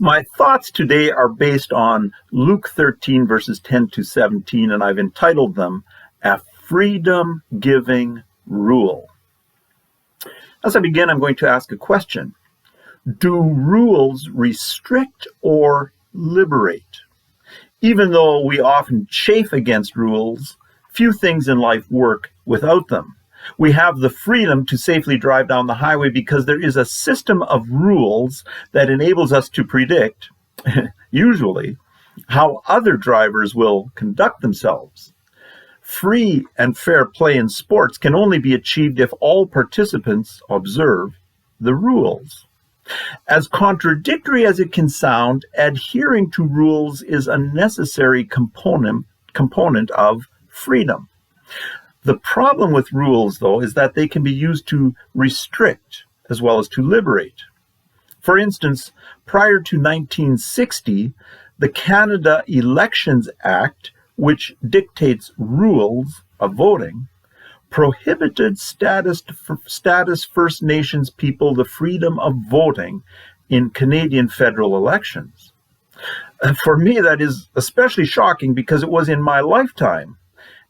My thoughts today are based on Luke 13, verses 10 to 17, and I've entitled them, A Freedom-Giving Rule. As I begin, I'm going to ask a question. Do rules restrict or liberate? Even though we often chafe against rules, few things in life work without them. We have the freedom to safely drive down the highway because there is a system of rules that enables us to predict, usually, how other drivers will conduct themselves. Free and fair play in sports can only be achieved if all participants observe the rules. As contradictory as it can sound, adhering to rules is a necessary component of freedom. The problem with rules, though, is that they can be used to restrict as well as to liberate. For instance, prior to 1960, the Canada Elections Act, which dictates rules of voting, prohibited status First Nations people the freedom of voting in Canadian federal elections. For me, that is especially shocking because it was in my lifetime.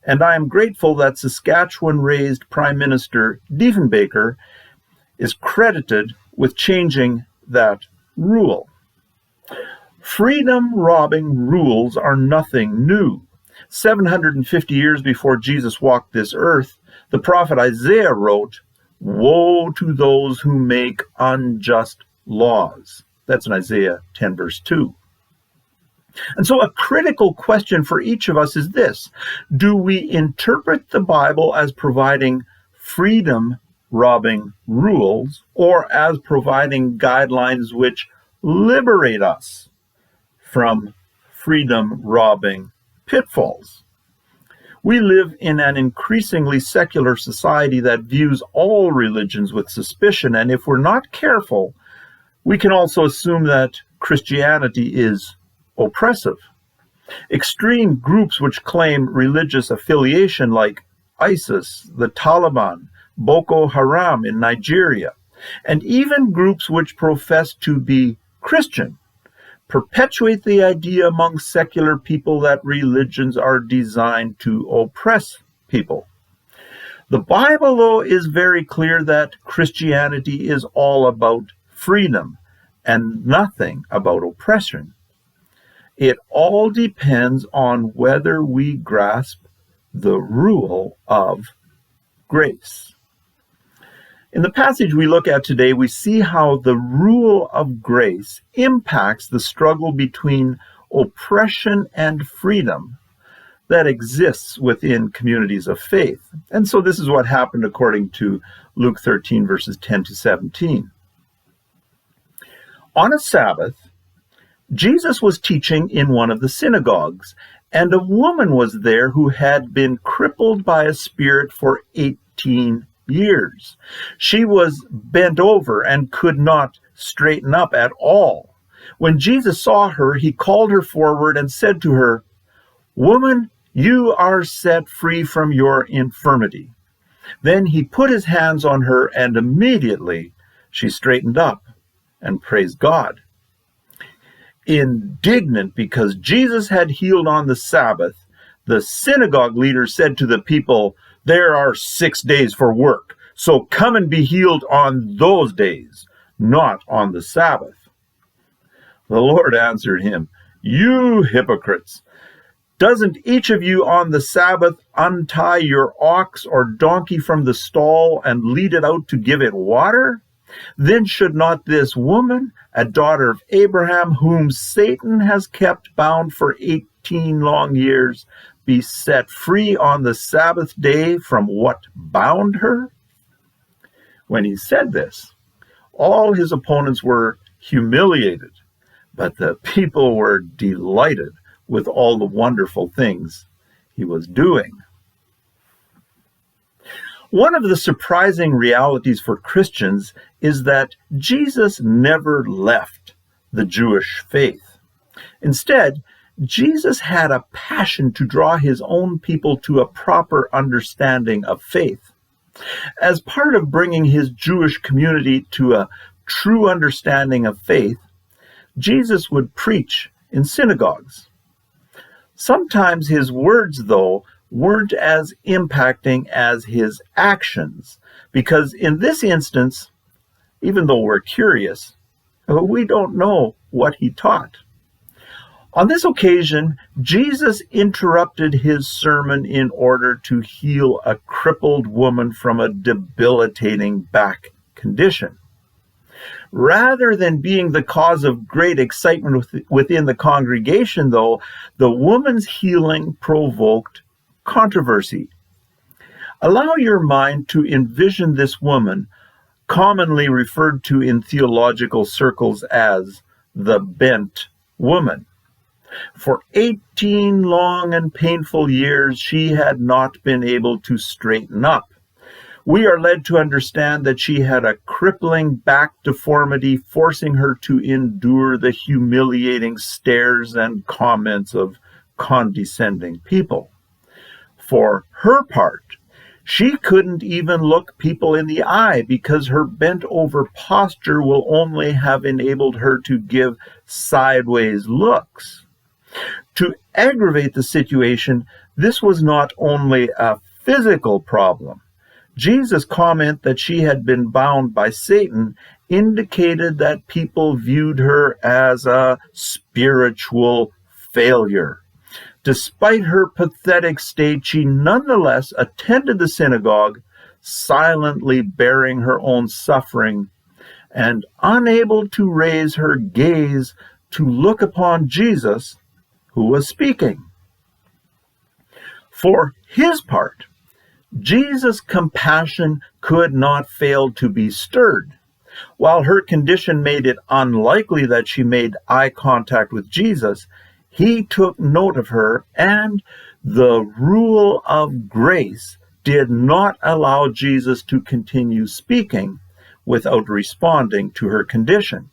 And I am grateful that Saskatchewan-raised Prime Minister Diefenbaker is credited with changing that rule. Freedom-robbing rules are nothing new. 750 years before Jesus walked this earth, the prophet Isaiah wrote, "Woe to those who make unjust laws." That's in Isaiah 10, verse 2. And so a critical question for each of us is this: do we interpret the Bible as providing freedom-robbing rules or as providing guidelines which liberate us from freedom-robbing pitfalls? We live in an increasingly secular society that views all religions with suspicion, and if we're not careful, we can also assume that Christianity is oppressive. Extreme groups which claim religious affiliation, like ISIS, the Taliban, Boko Haram in Nigeria, and even groups which profess to be Christian, perpetuate the idea among secular people that religions are designed to oppress people. The Bible, though, is very clear that Christianity is all about freedom and nothing about oppression. It all depends on whether we grasp the rule of grace. In the passage we look at today, we see how the rule of grace impacts the struggle between oppression and freedom that exists within communities of faith. And so this is what happened according to Luke 13, verses 10 to 17. On a Sabbath, Jesus was teaching in one of the synagogues, and a woman was there who had been crippled by a spirit for 18 years. She was bent over and could not straighten up at all. When Jesus saw her, he called her forward and said to her, "Woman, you are set free from your infirmity." Then he put his hands on her, and immediately she straightened up and praised God. Indignant because Jesus had healed on the Sabbath, the synagogue leader said to the people, "There are 6 days for work, so come and be healed on those days, not on the Sabbath." The Lord answered him, "You hypocrites! Doesn't each of you on the Sabbath untie your ox or donkey from the stall and lead it out to give it water? Then should not this woman, a daughter of Abraham, whom Satan has kept bound for 18 long years, be set free on the Sabbath day from what bound her?" When he said this, all his opponents were humiliated, but the people were delighted with all the wonderful things he was doing. One of the surprising realities for Christians is that Jesus never left the Jewish faith. Instead, Jesus had a passion to draw his own people to a proper understanding of faith. As part of bringing his Jewish community to a true understanding of faith, Jesus would preach in synagogues. Sometimes his words, though, weren't as impacting as his actions, because in this instance, even though we're curious, we don't know what he taught. On this occasion, Jesus interrupted his sermon in order to heal a crippled woman from a debilitating back condition. Rather than being the cause of great excitement within the congregation, though, the woman's healing provoked controversy. Allow your mind to envision this woman, commonly referred to in theological circles as the bent woman. For 18 long and painful years, she had not been able to straighten up. We are led to understand that she had a crippling back deformity, forcing her to endure the humiliating stares and comments of condescending people. For her part, she couldn't even look people in the eye because her bent-over posture will only have enabled her to give sideways looks. To aggravate the situation, this was not only a physical problem. Jesus' comment that she had been bound by Satan indicated that people viewed her as a spiritual failure. Despite her pathetic state, she nonetheless attended the synagogue, silently bearing her own suffering and unable to raise her gaze to look upon Jesus, who was speaking. For his part, Jesus' compassion could not fail to be stirred. While her condition made it unlikely that she made eye contact with Jesus, he took note of her, and the rule of grace did not allow Jesus to continue speaking without responding to her condition.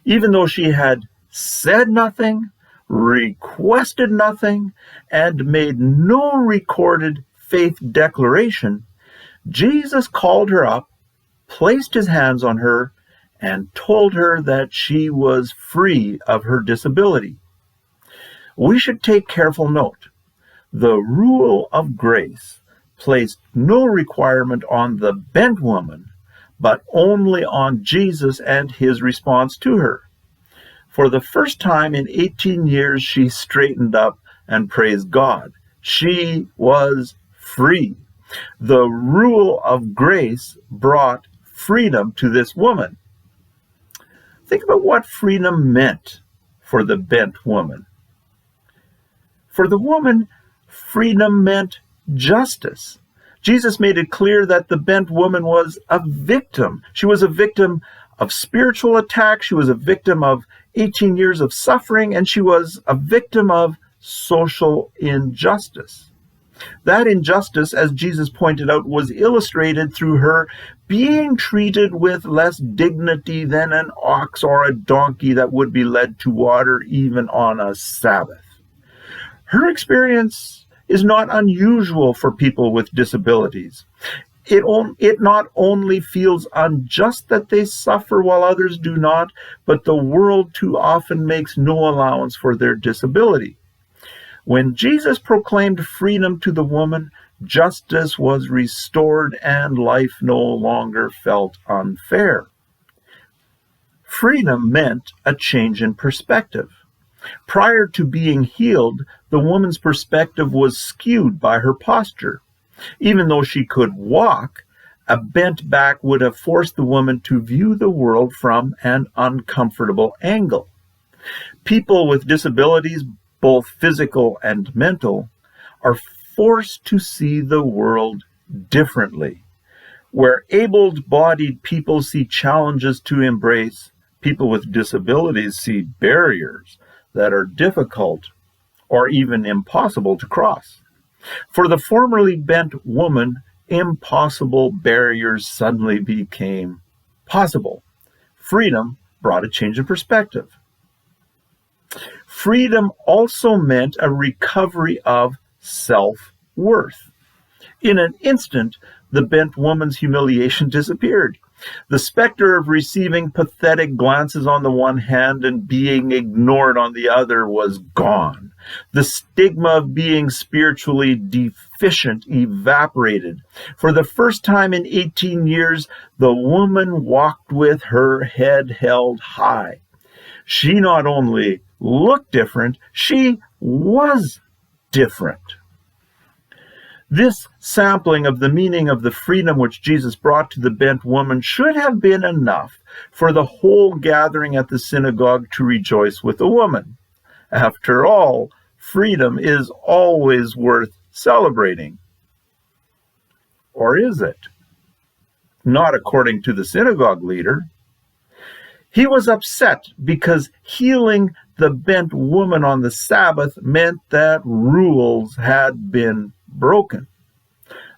Even though she had said nothing, requested nothing, and made no recorded faith declaration, Jesus called her up, placed his hands on her, and told her that she was free of her disability. We should take careful note. The rule of grace placed no requirement on the bent woman, but only on Jesus and his response to her. For the first time in 18 years, she straightened up and praised God. She was free. The rule of grace brought freedom to this woman. Think about what freedom meant for the bent woman. For the woman, freedom meant justice. Jesus made it clear that the bent woman was a victim. She was a victim of spiritual attack. She was a victim of 18 years of suffering, and she was a victim of social injustice. That injustice, as Jesus pointed out, was illustrated through her being treated with less dignity than an ox or a donkey that would be led to water even on a Sabbath. Her experience is not unusual for people with disabilities. It not only feels unjust that they suffer while others do not, but the world too often makes no allowance for their disability. When Jesus proclaimed freedom to the woman, justice was restored and life no longer felt unfair. Freedom meant a change in perspective. Prior to being healed, the woman's perspective was skewed by her posture. Even though she could walk, a bent back would have forced the woman to view the world from an uncomfortable angle. People with disabilities, both physical and mental, are forced to see the world differently. Where able-bodied people see challenges to embrace, people with disabilities see barriers that are difficult or even impossible to cross. For the formerly bent woman, impossible barriers suddenly became possible. Freedom brought a change in perspective. Freedom also meant a recovery of self-worth. In an instant, the bent woman's humiliation disappeared. The specter of receiving pathetic glances on the one hand and being ignored on the other was gone. The stigma of being spiritually deficient evaporated. For the first time in 18 years, the woman walked with her head held high. She not only looked different, she was different. This sampling of the meaning of the freedom which Jesus brought to the bent woman should have been enough for the whole gathering at the synagogue to rejoice with the woman. After all, freedom is always worth celebrating. Or is it? Not according to the synagogue leader. He was upset because healing the bent woman on the Sabbath meant that rules had been broken.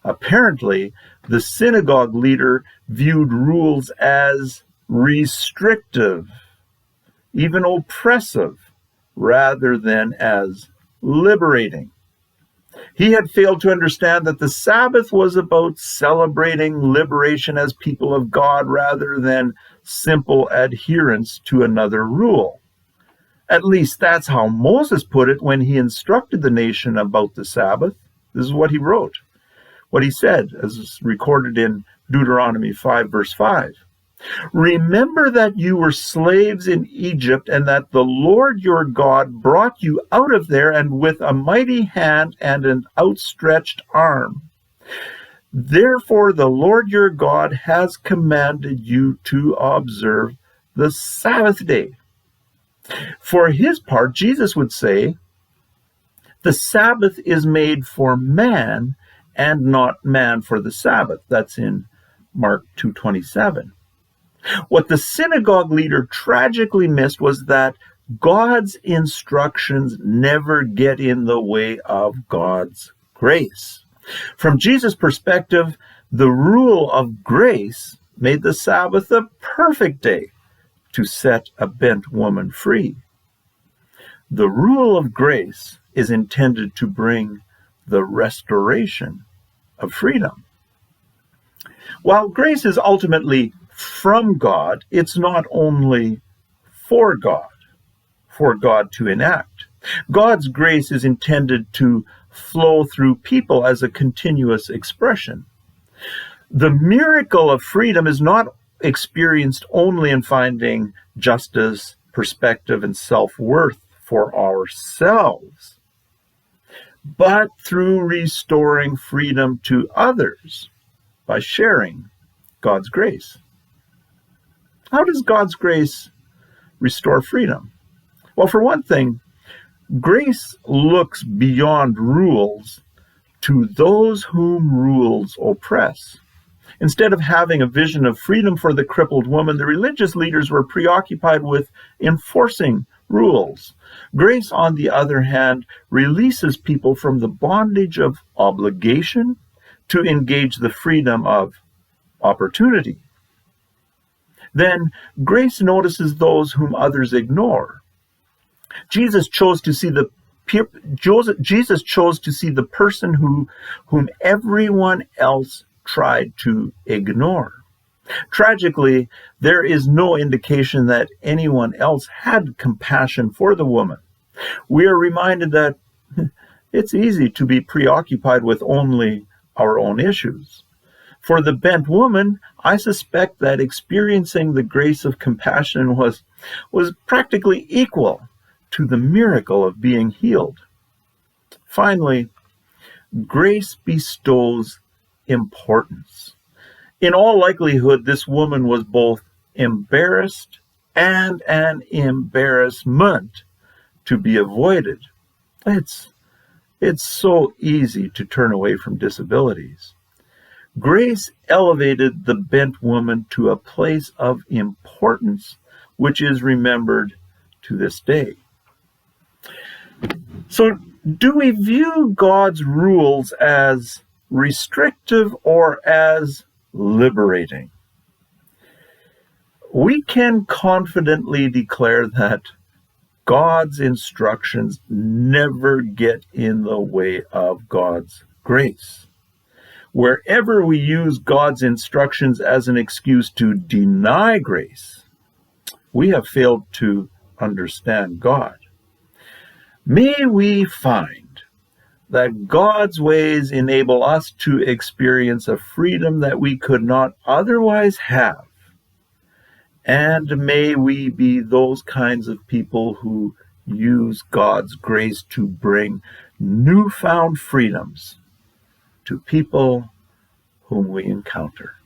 Apparently, the synagogue leader viewed rules as restrictive, even oppressive, rather than as liberating. He had failed to understand that the Sabbath was about celebrating liberation as people of God rather than simple adherence to another rule. At least that's how Moses put it when he instructed the nation about the Sabbath. This is what he wrote, what he said, as is recorded in Deuteronomy 5, verse 5. Remember that you were slaves in Egypt, and that the Lord your God brought you out of there, and with a mighty hand and an outstretched arm. Therefore the Lord your God has commanded you to observe the Sabbath day. For his part, Jesus would say, the Sabbath is made for man and not man for the Sabbath. That's in Mark 2:27. What the synagogue leader tragically missed was that God's instructions never get in the way of God's grace. From Jesus' perspective, the rule of grace made the Sabbath a perfect day to set a bent woman free. The rule of grace is intended to bring the restoration of freedom. While grace is ultimately from God, it's not only for God to enact. God's grace is intended to flow through people as a continuous expression. The miracle of freedom is not experienced only in finding justice, perspective, and self-worth for ourselves, but through restoring freedom to others by sharing God's grace. How does God's grace restore freedom? Well, for one thing, grace looks beyond rules to those whom rules oppress. Instead of having a vision of freedom for the crippled woman, the religious leaders were preoccupied with enforcing rules. Grace, on the other hand, releases people from the bondage of obligation to engage the freedom of opportunity. Then grace notices those whom others ignore. Jesus chose to see the person whom everyone else tried to ignore. Tragically, there is no indication that anyone else had compassion for the woman. We are reminded that it's easy to be preoccupied with only our own issues. For the bent woman, I suspect that experiencing the grace of compassion was practically equal to the miracle of being healed. Finally, grace bestows importance. In all likelihood, this woman was both embarrassed and an embarrassment to be avoided. It's so easy to turn away from disabilities. Grace elevated the bent woman to a place of importance, which is remembered to this day. So, do we view God's rules as restrictive or as liberating? We can confidently declare that God's instructions never get in the way of God's grace. Wherever we use God's instructions as an excuse to deny grace, we have failed to understand God. May we find that God's ways enable us to experience a freedom that we could not otherwise have. And may we be those kinds of people who use God's grace to bring newfound freedoms to people whom we encounter.